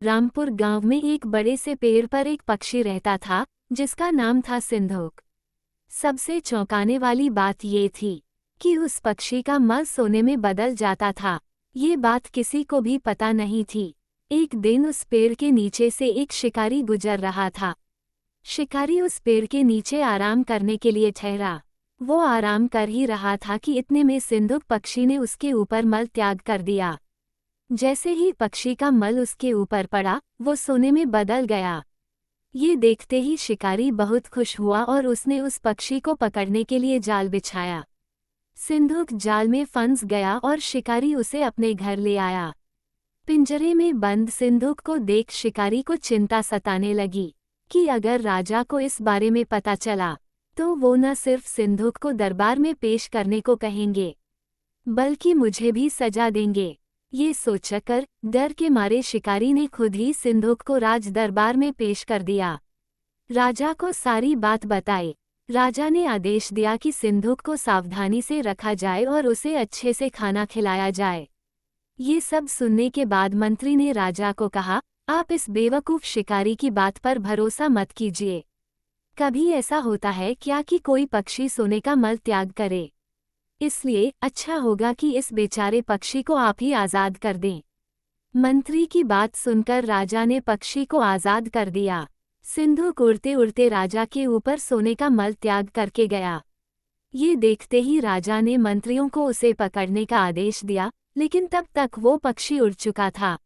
रामपुर गांव में एक बड़े से पेड़ पर एक पक्षी रहता था जिसका नाम था सिंधुक। सबसे चौंकाने वाली बात ये थी कि उस पक्षी का मल सोने में बदल जाता था। ये बात किसी को भी पता नहीं थी। एक दिन उस पेड़ के नीचे से एक शिकारी गुजर रहा था। शिकारी उस पेड़ के नीचे आराम करने के लिए ठहरा। वो आराम कर ही रहा था कि इतने में सिंधुक पक्षी ने उसके ऊपर मल त्याग कर दिया। जैसे ही पक्षी का मल उसके ऊपर पड़ा, वो सोने में बदल गया। ये देखते ही शिकारी बहुत खुश हुआ और उसने उस पक्षी को पकड़ने के लिए जाल बिछाया। सिंधुक जाल में फंस गया और शिकारी उसे अपने घर ले आया। पिंजरे में बंद सिंधुक को देख शिकारी को चिंता सताने लगी कि अगर राजा को इस बारे में पता चला तो वो न सिर्फ सिंधुक को दरबार में पेश करने को कहेंगे बल्कि मुझे भी सजा देंगे। ये सोचकर डर के मारे शिकारी ने खुद ही सिंधुक को राज दरबार में पेश कर दिया। राजा को सारी बात बताई। राजा ने आदेश दिया कि सिंधुक को सावधानी से रखा जाए और उसे अच्छे से खाना खिलाया जाए। ये सब सुनने के बाद मंत्री ने राजा को कहा, आप इस बेवकूफ़ शिकारी की बात पर भरोसा मत कीजिए। कभी ऐसा होता है क्या कि कोई पक्षी सोने का मल त्याग करे? इसलिए अच्छा होगा कि इस बेचारे पक्षी को आप ही आज़ाद कर दें। मंत्री की बात सुनकर राजा ने पक्षी को आज़ाद कर दिया। सिंधुक उड़ते उड़ते राजा के ऊपर सोने का मल त्याग करके गया। ये देखते ही राजा ने मंत्रियों को उसे पकड़ने का आदेश दिया, लेकिन तब तक वो पक्षी उड़ चुका था।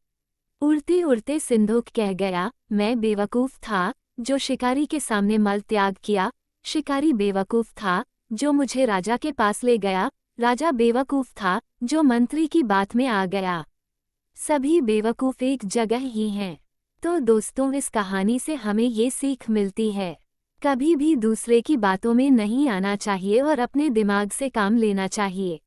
उड़ते उड़ते सिंधुक कह गया, मैं बेवकूफ़ था जो शिकारी के सामने मल त्याग किया। शिकारी बेवकूफ़ था जो मुझे राजा के पास ले गया। राजा बेवकूफ़ था जो मंत्री की बात में आ गया। सभी बेवकूफ़ एक जगह ही हैं। तो दोस्तों, इस कहानी से हमें ये सीख मिलती है, कभी भी दूसरे की बातों में नहीं आना चाहिए और अपने दिमाग से काम लेना चाहिए।